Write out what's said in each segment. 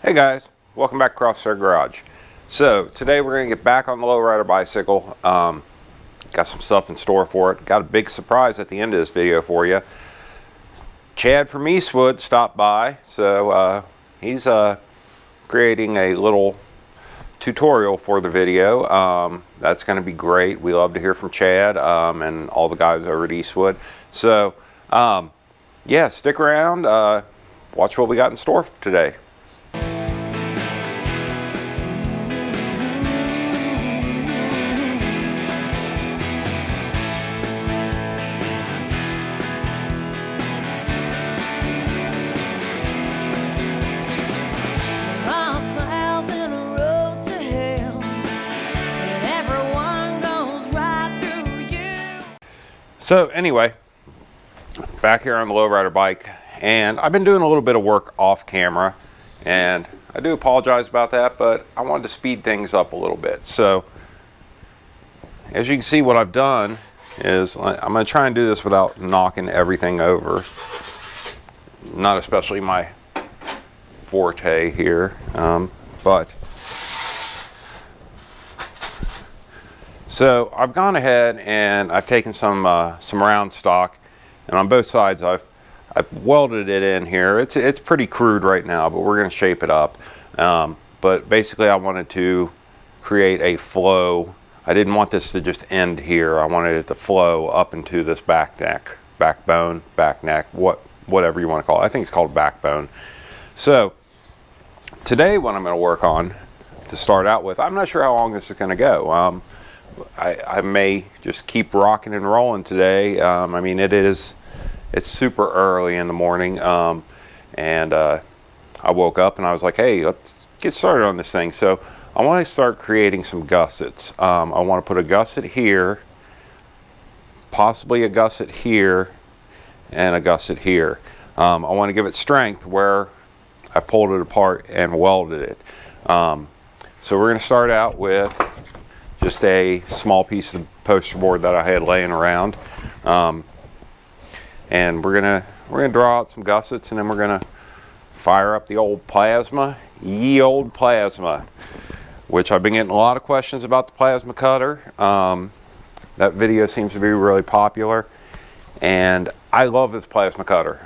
Hey guys, welcome back to Crossthread Garage. So today we're going to get back on the Lowrider bicycle. Got some stuff in store for it. Got a big surprise at the end of this video for you. Chad from Eastwood stopped by, so he's creating a little tutorial for the video. That's going to be great. We love to hear from Chad and all the guys over at Eastwood. So yeah, stick around, watch what we got in store for today. So anyway, back here on the Lowrider bike, and I've been doing a little bit of work off camera, and I do apologize about that, but I wanted to speed things up a little bit. So as you can see, what I've done is I'm going to try and do this without knocking everything over. Not especially my forte here, but so I've gone ahead and I've taken some round stock, and on both sides I've welded it in here. It's pretty crude right now, but we're going to shape it up. But basically I wanted to create a flow. I didn't want this to just end here. I wanted it to flow up into this back neck, backbone, back neck, whatever you want to call it. I think it's called backbone. So today what I'm going to work on to start out with, I'm not sure how long this is going to go. I may just keep rocking and rolling today. I mean, it's super early in the morning, and I woke up and I was like, hey, let's get started on this thing. So I want to start creating some gussets. I want to put a gusset here, possibly a gusset here, and a gusset here. I want to give it strength where I pulled it apart and welded it. So we're going to start out with just a small piece of poster board that I had laying around, and we're gonna draw out some gussets, and then we're gonna fire up the old plasma, ye old plasma, which I've been getting a lot of questions about the plasma cutter. That video seems to be really popular, and I love this plasma cutter.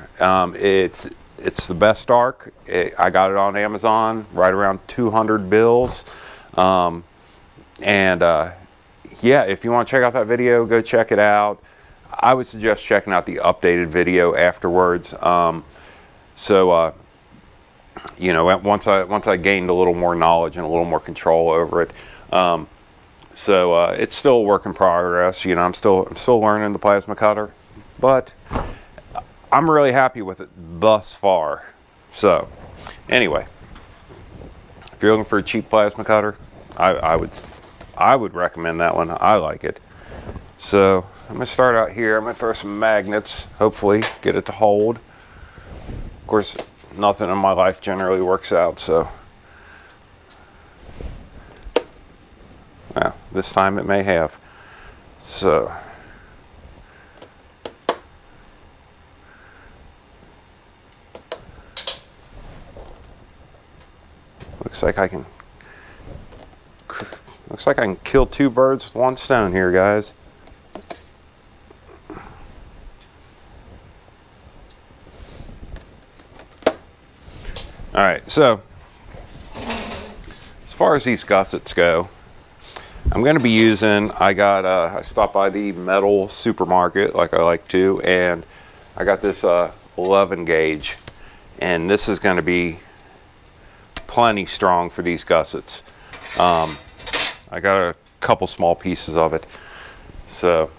It's the best arc. I got it on Amazon right around 200 bills. Yeah, if you want to check out that video, go check it out. I would suggest checking out the updated video afterwards. You know, once I gained a little more knowledge and a little more control over it. It's still a work in progress. You know, I'm still learning the plasma cutter, but I'm really happy with it thus far. So anyway, if you're looking for a cheap plasma cutter, I would recommend that one. I like it. So I'm going to start out here. I'm going to throw some magnets, hopefully get it to hold. Of course, nothing in my life generally works out, so well, this time it may have. So looks like I can kill two birds with one stone here, guys. All right, so as far as these gussets go, I'm going to be using, I stopped by the metal supermarket like I like to, and I got this 11 gauge, and this is going to be plenty strong for these gussets. I got a couple small pieces of it. So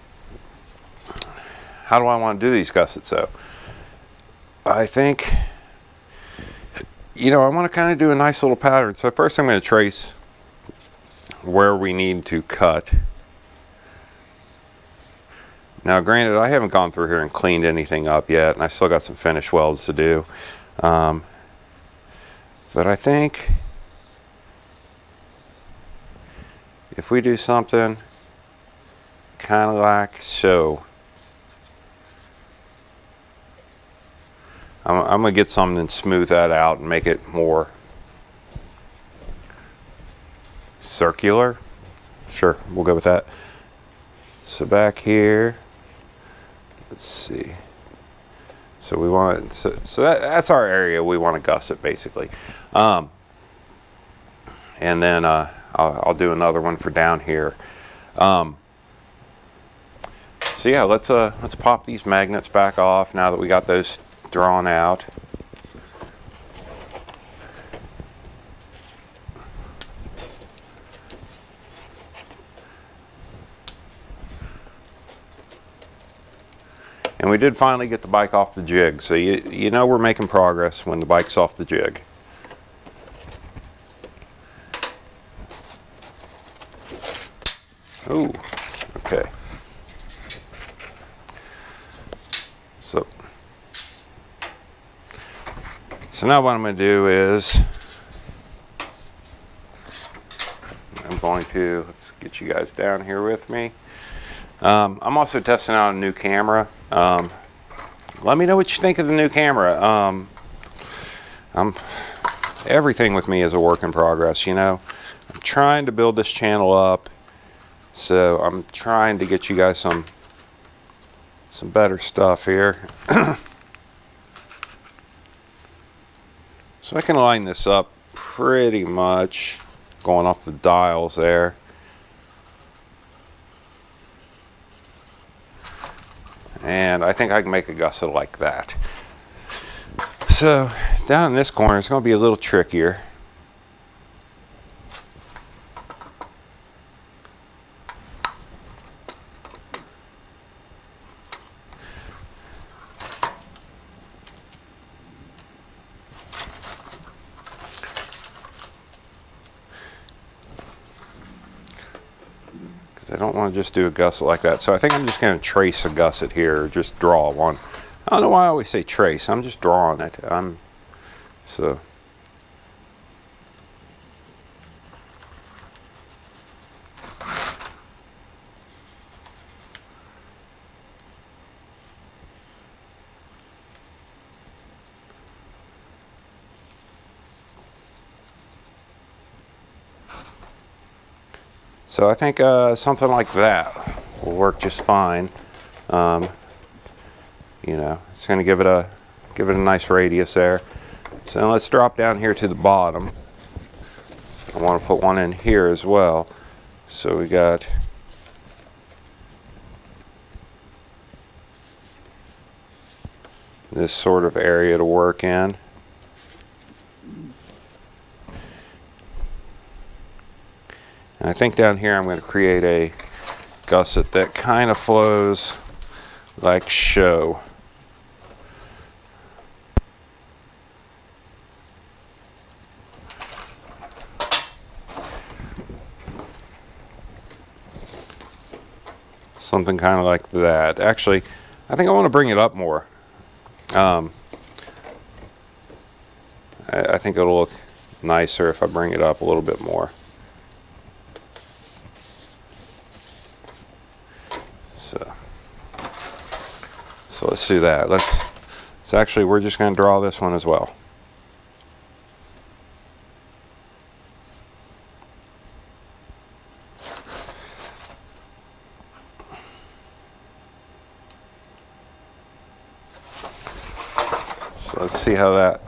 how do I want to do these gussets though? I think, you know, I want to kind of do a nice little pattern. So first I'm going to trace where we need to cut. Now granted, I haven't gone through here and cleaned anything up yet, and I still got some finish welds to do. But I think if we do something kind of like so, I'm going to get something and smooth that out and make it more circular. Sure, we'll go with that. So back here, let's see. So we want, so that's our area we want to gusset basically. And then I'll do another one for down here. So yeah, let's pop these magnets back off now that we got those drawn out. And we did finally get the bike off the jig, so you know we're making progress when the bike's off the jig. Ooh, okay. So now what I'm going to do is let's get you guys down here with me. I'm also testing out a new camera. Let me know what you think of the new camera. Everything with me is a work in progress, you know. I'm trying to build this channel up, so I'm trying to get you guys some better stuff here. So I can line this up pretty much going off the dials there. And I think I can make a gusset like that. So down in this corner it's going to be a little trickier. I don't want to just do a gusset like that. So I think I'm just going to trace a gusset here, or just draw one. I don't know why I always say trace. I'm just drawing it. So I think something like that will work just fine. You know, it's going to give it a nice radius there. So let's drop down here to the bottom. I want to put one in here as well. So we got this sort of area to work in. And I think down here I'm going to create a gusset that kind of flows like so. Something kind of like that. Actually, I think I want to bring it up more. I think it'll look nicer if I bring it up a little bit more. So let's do that. Let's actually, we're just going to draw this one as well. So let's see how that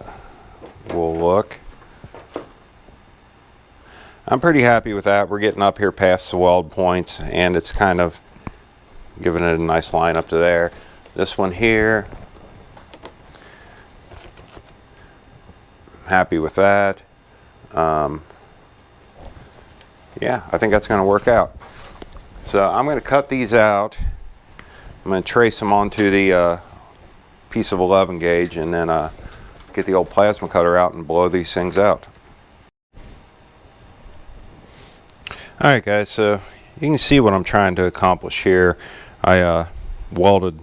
will look. I'm pretty happy with that. We're getting up here past the weld points, and it's kind of giving it a nice line up to there. This one here, happy with that. Yeah, I think that's going to work out. So I'm going to cut these out. I'm going to trace them onto the piece of 11 gauge, and then get the old plasma cutter out and blow these things out. Alright guys, so you can see what I'm trying to accomplish here. I welded,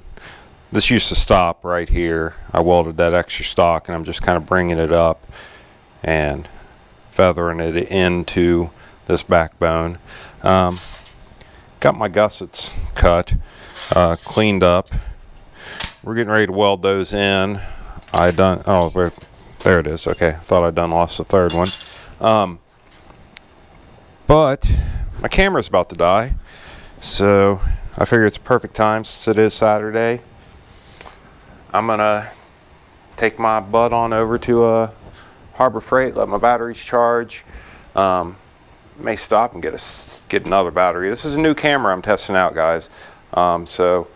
this used to stop right here. I welded that extra stock, and I'm just kind of bringing it up and feathering it into this backbone. Got my gussets cut, cleaned up. We're getting ready to weld those in. There it is. Okay, I thought I'd lost the third one. But my camera's about to die, so I figure it's a perfect time since it is Saturday. I'm gonna take my butt on over to Harbor Freight, let my batteries charge. May stop and get another battery. This is a new camera I'm testing out, guys. So,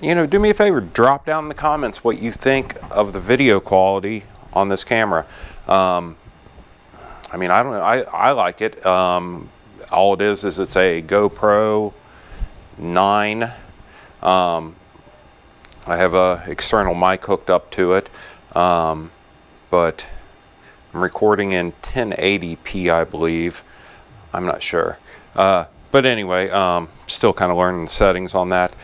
you know, do me a favor, drop down in the comments what you think of the video quality on this camera. I mean, I don't know. I like it. All it is it's a GoPro 9. I have a external mic hooked up to it, but I'm recording in 1080p, I believe. I'm not sure. But anyway, still kind of learning the settings on that.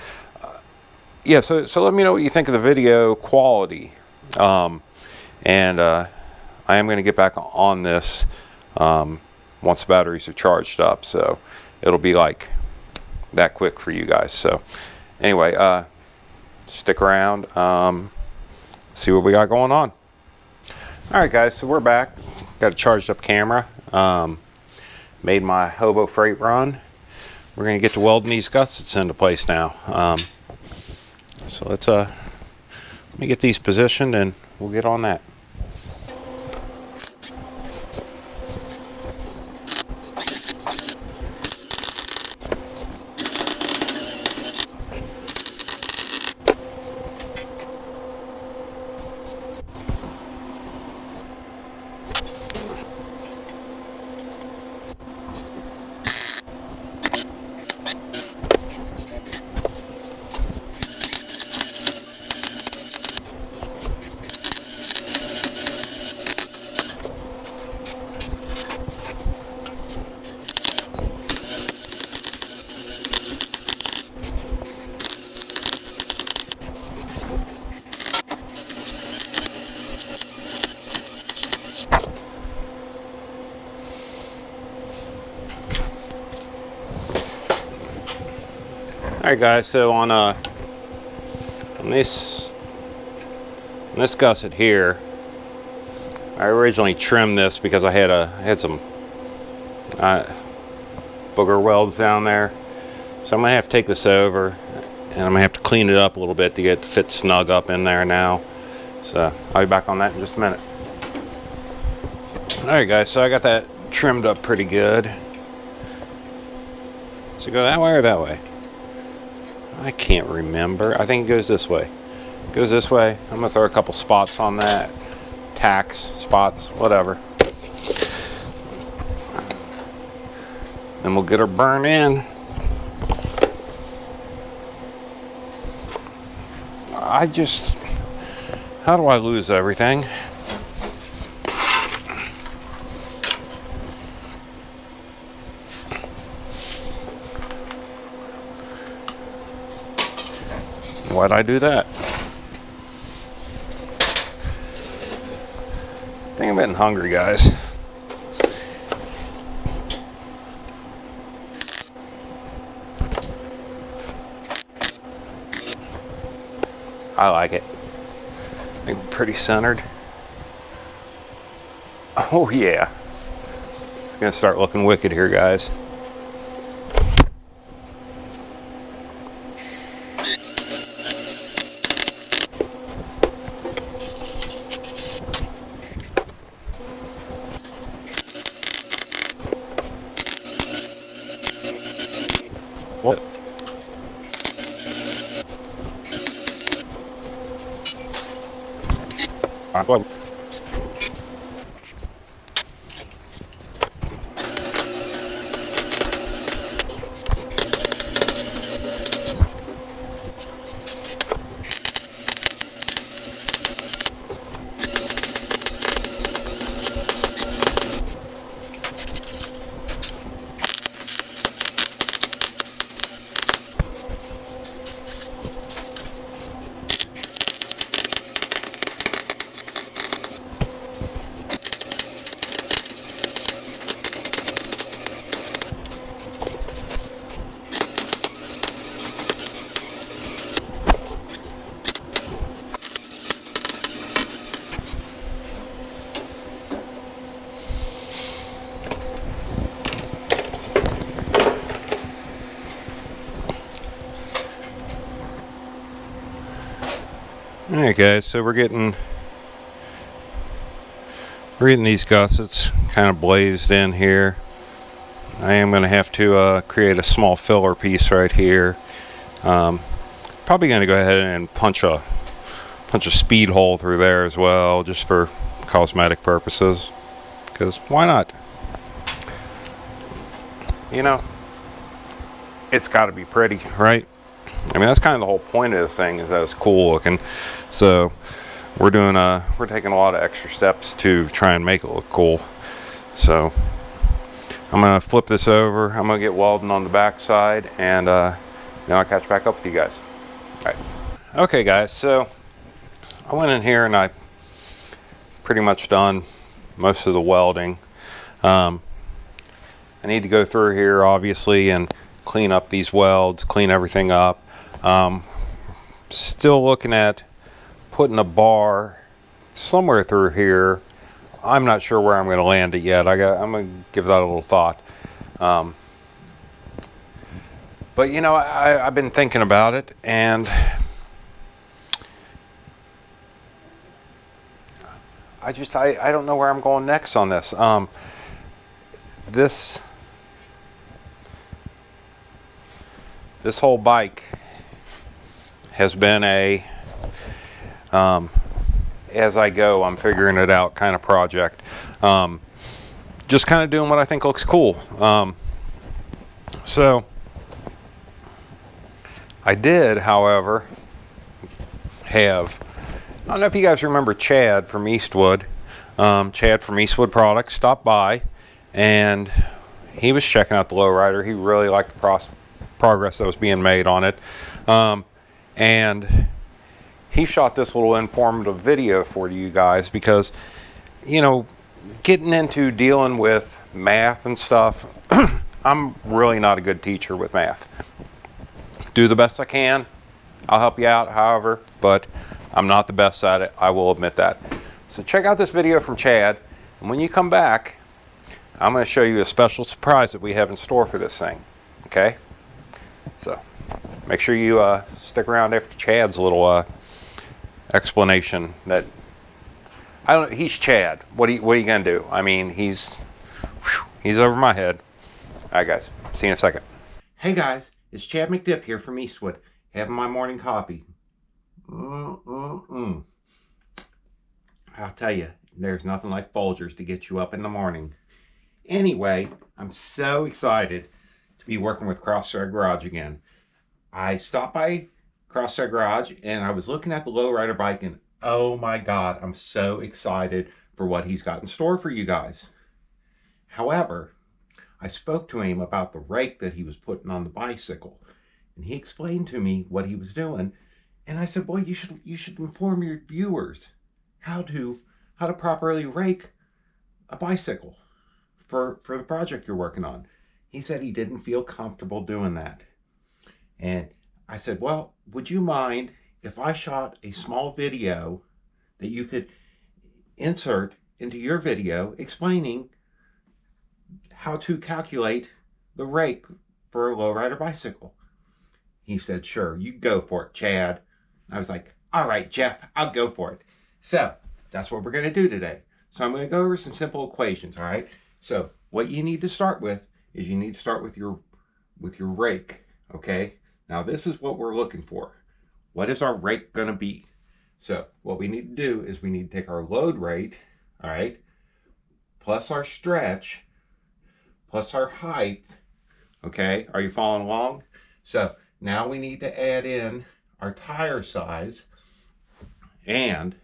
Yeah, so let me know what you think of the video quality. And I am going to get back on this once the batteries are charged up, so it'll be like that quick for you guys. So anyway, stick around, see what we got going on. Alright guys, so we're back. Got a charged up camera. Made my hobo freight run. We're going to get to welding these gussets into place now. So let me get these positioned and we'll get on that. Alright guys, so on this gusset here, I originally trimmed this because I had some booger welds down there. So I'm gonna have to take this over and I'm gonna have to clean it up a little bit to get it to fit snug up in there now. So I'll be back on that in just a minute. Alright guys, so I got that trimmed up pretty good. So go that way or that way? I can't remember. I think it goes this way. It goes this way. I'm gonna throw a couple spots on that. Tacks, spots, whatever. Then we'll get her burn in. How do I lose everything? Why'd I do that? I think I'm getting hungry, guys. I like it. I think pretty centered. Oh yeah. It's gonna start looking wicked here, guys. What? Well. Alright guys, so we're getting these gussets kind of blazed in here. I am going to have to create a small filler piece right here. Probably going to go ahead and punch a speed hole through there as well, just for cosmetic purposes, because why not? You know, it's got to be pretty, right? I mean, that's kind of the whole point of this thing, is that it's cool looking. So we're taking a lot of extra steps to try and make it look cool. So I'm gonna flip this over. I'm gonna get welding on the back side, and then I'll catch back up with you guys. All right. Okay guys, so I went in here and I pretty much done most of the welding. I need to go through here obviously and clean up these welds, clean everything up. Still looking at putting a bar somewhere through here. I'm not sure where I'm going to land it yet. I'm going to give that a little thought. But you know, I've been thinking about it, and I don't know where I'm going next on this. This whole bike has been a as I go, I'm figuring it out kind of project. Just kind of doing what I think looks cool. So I did, however, have, I don't know if you guys remember Chad from Eastwood. Chad from Eastwood Products stopped by, and he was checking out the Lowrider. He really liked the progress that was being made on it. And he shot this little informative video for you guys because, you know, getting into dealing with math and stuff, I'm really not a good teacher with math. Do the best I can. I'll help you out, however, but I'm not the best at it. I will admit that. So check out this video from Chad, and when you come back, I'm going to show you a special surprise that we have in store for this thing. Okay? So make sure you stick around after Chad's little explanation. That I don't. He's Chad. What are you going to do? I mean, he's over my head. All right, guys. See you in a second. Hey guys, it's Chad McDip here from Eastwood, having my morning coffee. I'll tell you, there's nothing like Folgers to get you up in the morning. Anyway, I'm so excited to be working with Crossthread Garage again. I stopped by Crossthread Garage and I was looking at the Lowrider bike, and oh my God, I'm so excited for what he's got in store for you guys. However, I spoke to him about the rake that he was putting on the bicycle, and he explained to me what he was doing. And I said, boy, you should inform your viewers how to properly rake a bicycle for the project you're working on. He said he didn't feel comfortable doing that. And I said, well, would you mind if I shot a small video that you could insert into your video explaining how to calculate the rake for a lowrider bicycle? He said, sure, you go for it, Chad. I was like, all right, Jeff, I'll go for it. So that's what we're going to do today. So I'm going to go over some simple equations, all right? So what you need to start with is you need to start with your rake, okay? Now this is what we're looking for. What is our rake going to be? So what we need to do is we need to take our load rate, all right, plus our stretch, plus our height, okay? Are you following along? So now we need to add in our tire size, and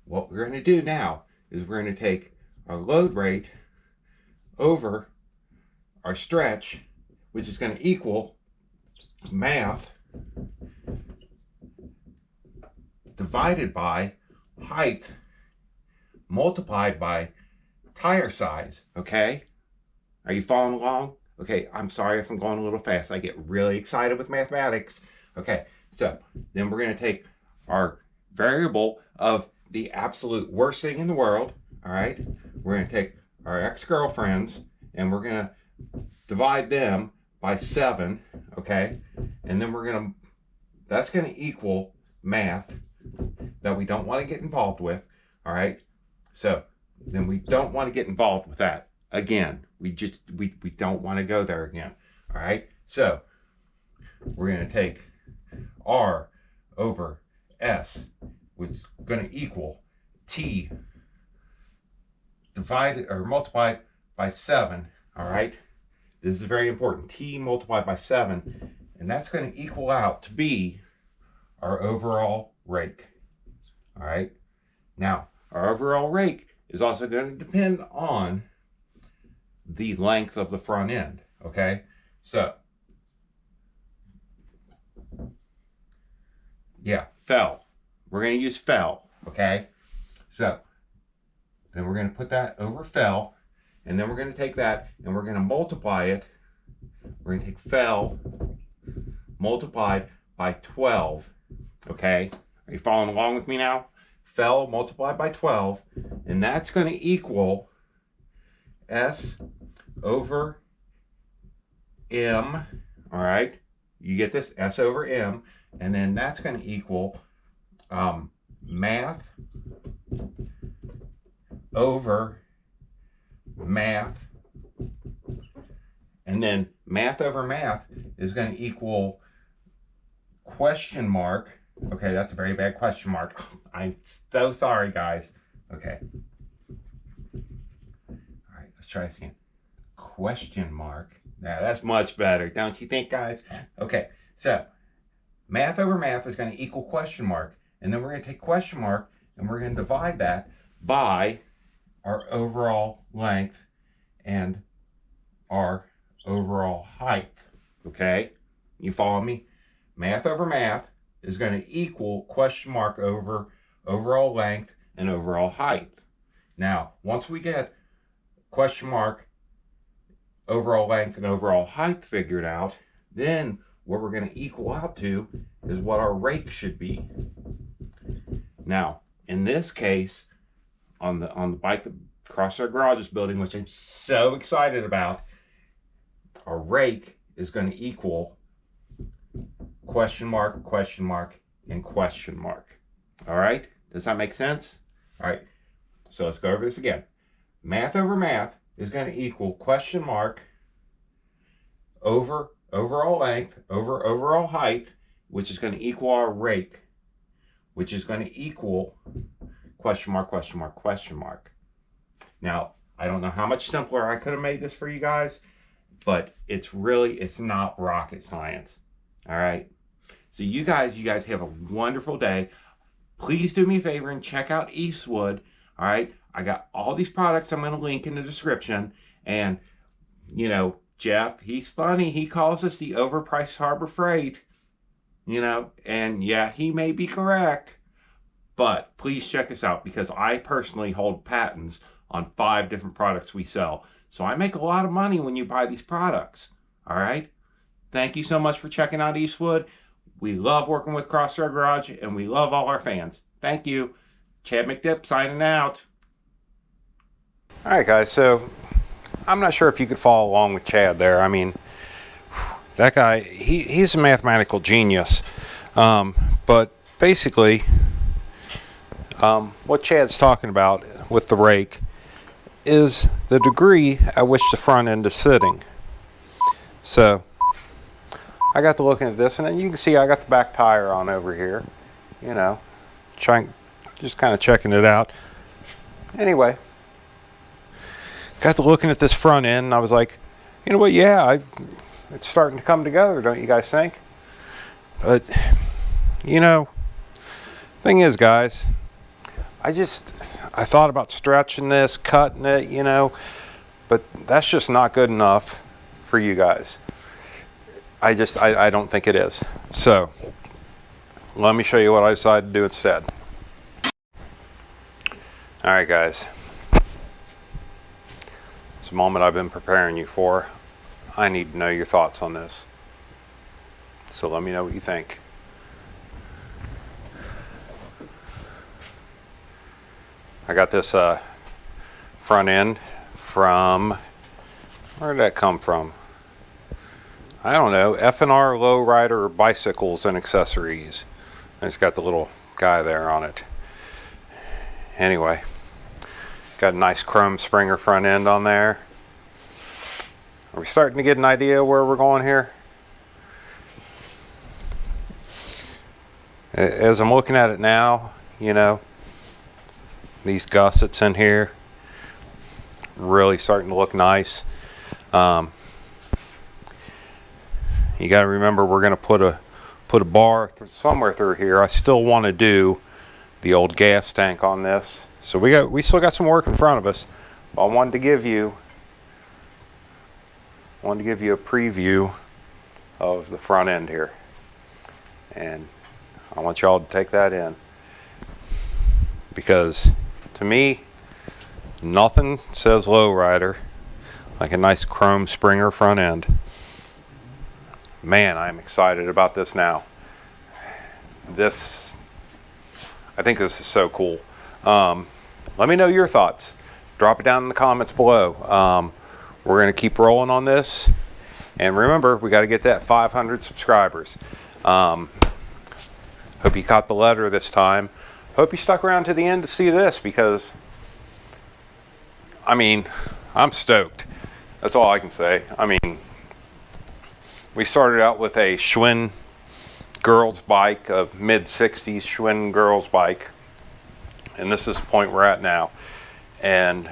what we're going to do now is we're going to take our load rate over our stretch, which is going to equal math divided by height multiplied by tire size, okay? Are you following along? Okay, I'm sorry if I'm going a little fast. I get really excited with mathematics. Okay, so then we're going to take our variable of the absolute worst thing in the world, all right? We're going to take our ex-girlfriends and we're going to divide them by 7, okay? And then that's going to equal math that we don't want to get involved with. All right. So then we don't want to get involved with that again. We don't want to go there again. All right. So we're going to take R over S, which is going to equal T divided or multiplied by 7. All right. This is very important. T multiplied by 7, and that's going to equal out to be our overall rake. All right. Now, our overall rake is also going to depend on the length of the front end. Okay. So, yeah, fell. We're going to use fell. Okay. So, then we're going to put that over fell, and then we're going to take that and we're going to multiply it. We're going to take fell multiplied by 12. Okay. Are you following along with me now? Fell multiplied by 12, and that's going to equal S over M. All right. You get this? S over M. And then that's going to equal math over math. And then math over math is going to equal question mark. Okay, that's a very bad question mark. I'm so sorry, guys. Okay. All right, let's try this again. Question mark. Now, that's much better, don't you think, guys? Okay, so math over math is going to equal question mark. And then we're going to take question mark and we're going to divide that by our overall length and our overall height. Okay? You follow me? Math over math is going to equal question mark over overall length and overall height. Now, once we get question mark, overall length, and overall height figured out, then what we're going to equal out to is what our rake should be. Now, in this case, on the bike that Crossthread Garage is building, which I'm so excited about, our rake is going to equal question mark, and question mark. All right? Does that make sense? All right. So let's go over this again. Math over math is going to equal question mark over overall length over overall height, which is going to equal our rake, which is going to equal question mark, question mark, question mark. Now, I don't know how much simpler I could have made this for you guys, but it's not rocket science. All right. So you guys have a wonderful day. Please do me a favor and check out Eastwood. All right. I got all these products I'm going to link in the description. And, you know, Jeff, he's funny. He calls us the overpriced Harbor Freight, you know, and yeah, he may be correct. But please check us out because I personally hold patents on 5 different products we sell. So I make a lot of money when you buy these products. All right. Thank you so much for checking out Eastwood. We love working with Crossthread Garage and we love all our fans. Thank you. Chad McDip signing out. All right, guys. So I'm not sure if you could follow along with Chad there. I mean, that guy, he's a mathematical genius. But basically, what Chad's talking about with the rake is the degree at which the front end is sitting. So I got to looking at this, and then you can see I got the back tire on over here, you know, just kind of checking it out. Anyway, got to looking at this front end, and I was like, you know what, yeah, it's starting to come together, don't you guys think? But, you know, thing is, guys, I thought about stretching this, cutting it, you know, but that's just not good enough for you guys. I don't think it is. So let me show you what I decided to do instead. All right, guys. It's a moment I've been preparing you for. I need to know your thoughts on this. So let me know what you think. I got this front end from, where did that come from? I don't know, F&R Lowrider Bicycles and Accessories. And it's got the little guy there on it. anyway, got a nice chrome Springer front end on there. Are we starting to get an idea where we're going here? As I'm looking at it now, you know, these gussets in here really starting to look nice. You got to remember, we're going to put a bar somewhere through here. I still want to do the old gas tank on this, so we still got some work in front of us. I wanted to give you a preview of the front end here, and I want y'all to take that in, because to me, nothing says Lowrider like a nice chrome Springer front end. Man, I'm excited about this now. I think this is so cool. Let me know your thoughts. Drop it down in the comments below. We're going to keep rolling on this. And remember, we got to get that 500 subscribers. Hope you caught the letter this time. Hope you stuck around to the end to see this, because, I mean, I'm stoked. That's all I can say. I mean, we started out with a Schwinn girls bike, a mid-60s Schwinn girls bike, and this is the point we're at now. And,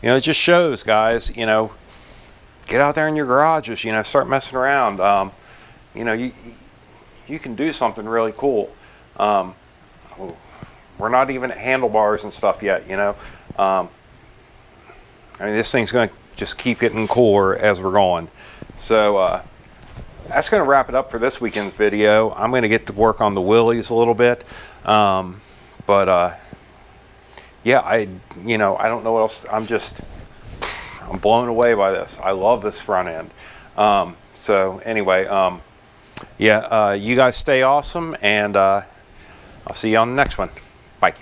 you know, it just shows, guys, you know, get out there in your garages, you know, start messing around. You know, you can do something really cool. We're not even at handlebars and stuff yet, you know. I mean, this thing's going to just keep getting cooler as we're going. So that's going to wrap it up for this weekend's video. I'm going to get to work on the wheelies a little bit. Yeah, you know, I don't know what else. I'm blown away by this. I love this front end. So anyway, yeah, you guys stay awesome, and I'll see you on the next one. Bye.